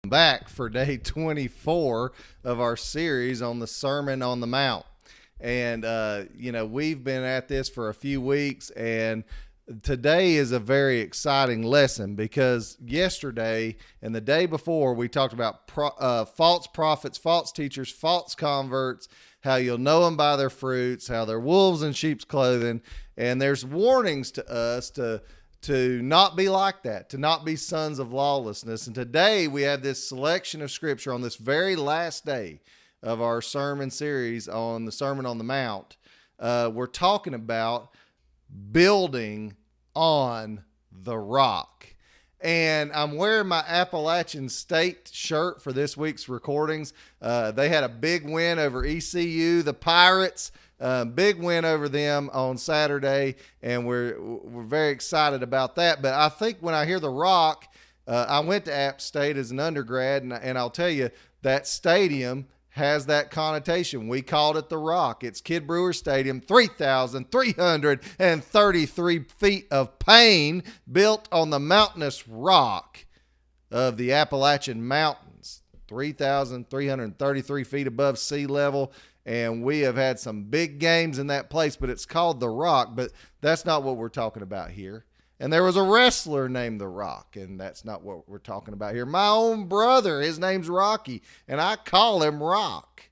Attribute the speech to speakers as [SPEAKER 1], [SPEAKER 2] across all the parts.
[SPEAKER 1] Back for day 24 of our series on the Sermon on the Mount. And, we've been at this for a few weeks, and today is a very exciting lesson because yesterday and the day before we talked about false prophets, false teachers, false converts, how you'll know them by their fruits, how they're wolves in sheep's clothing. And there's warnings to us to not be like that, to not be sons of lawlessness. And today we have this selection of scripture on this very last day of our sermon series on the Sermon on the Mount. We're talking about building on the rock. And I'm wearing my Appalachian State shirt for this week's recordings. They had a big win over ECU, the Pirates. Big win over them on Saturday, and we're very excited about that. But I think when I hear the Rock, I went to App State as an undergrad, and I'll tell you, that stadium has that connotation. We called it the Rock. It's Kid Brewer Stadium, 3,333 feet of pain built on the mountainous rock of the Appalachian Mountains, 3,333 feet above sea level. And we have had some big games in that place, but it's called The Rock. But that's not what we're talking about here. And there was a wrestler named The Rock, and that's not what we're talking about here. My own brother, his name's Rocky, and I call him Rock.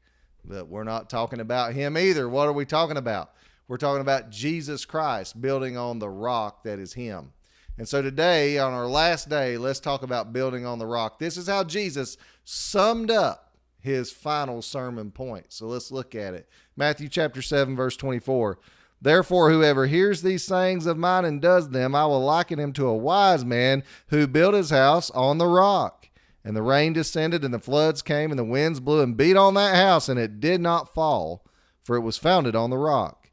[SPEAKER 1] But we're not talking about him either. What are we talking about? We're talking about Jesus Christ building on the rock that is him. And so today, on our last day, let's talk about building on the rock. This is how Jesus summed up his final sermon point. So let's look at it. Matthew chapter 7, verse 24. Therefore, whoever hears these sayings of mine and does them, I will liken him to a wise man who built his house on the rock. And the rain descended, and the floods came, and the winds blew and beat on that house, and it did not fall, for it was founded on the rock.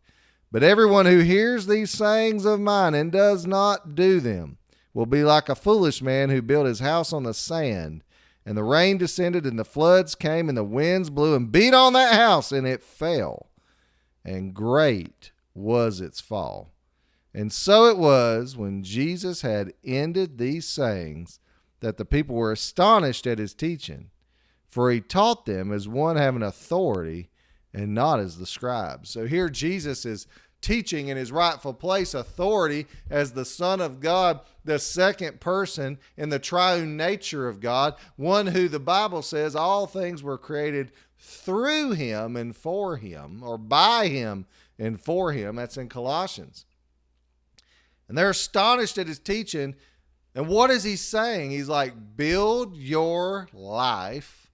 [SPEAKER 1] But everyone who hears these sayings of mine and does not do them will be like a foolish man who built his house on the sand. And the rain descended, and the floods came, and the winds blew and beat on that house, and it fell. And great was its fall. And so it was, when Jesus had ended these sayings, that the people were astonished at his teaching. For he taught them as one having authority, and not as the scribes. So here Jesus is teaching in his rightful place, authority as the Son of God, the second person in the triune nature of God, one who the Bible says all things were created through him and for him, or by him and for him. That's in Colossians. And they're astonished at his teaching. And what is he saying? He's like, build your life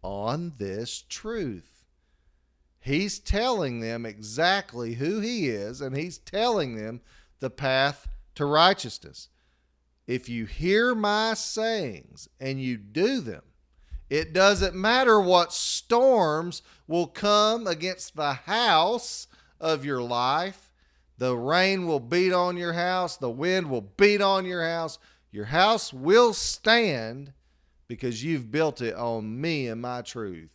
[SPEAKER 1] on this truth. He's telling them exactly who he is, and he's telling them the path to righteousness. If you hear my sayings and you do them, it doesn't matter what storms will come against the house of your life. The rain will beat on your house. The wind will beat on your house. Your house will stand because you've built it on me and my truth,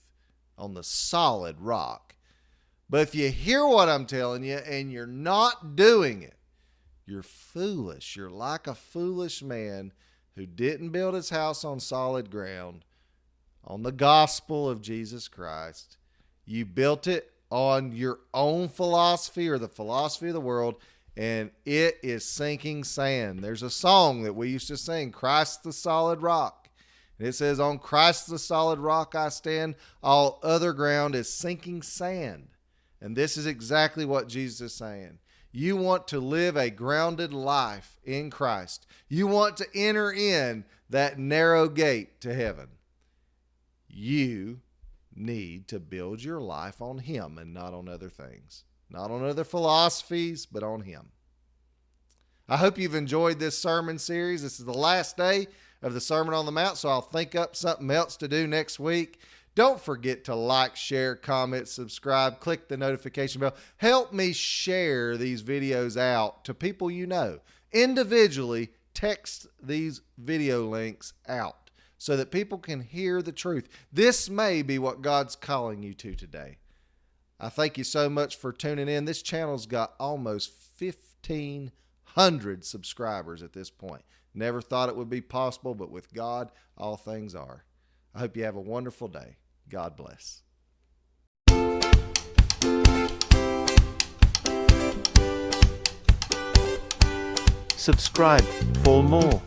[SPEAKER 1] on the solid rock. But if you hear what I'm telling you and you're not doing it, you're foolish. You're like a foolish man who didn't build his house on solid ground, on the gospel of Jesus Christ. You built it on your own philosophy or the philosophy of the world, and it is sinking sand. There's a song that we used to sing, Christ the solid rock. And it says, on Christ the solid rock I stand, all other ground is sinking sand. And this is exactly what Jesus is saying. You want to live a grounded life in Christ. You want to enter in that narrow gate to heaven. You need to build your life on him and not on other things. Not on other philosophies, but on him. I hope you've enjoyed this sermon series. This is the last day of the Sermon on the Mount, so I'll think up something else to do next week. Don't forget to like, share, comment, subscribe, click the notification bell. Help me share these videos out to people you know. Individually, text these video links out so that people can hear the truth. This may be what God's calling you to today. I thank you so much for tuning in. This channel's got almost 1,500 subscribers at this point. Never thought it would be possible, but with God, all things are. I hope you have a wonderful day. God bless.
[SPEAKER 2] Subscribe for more.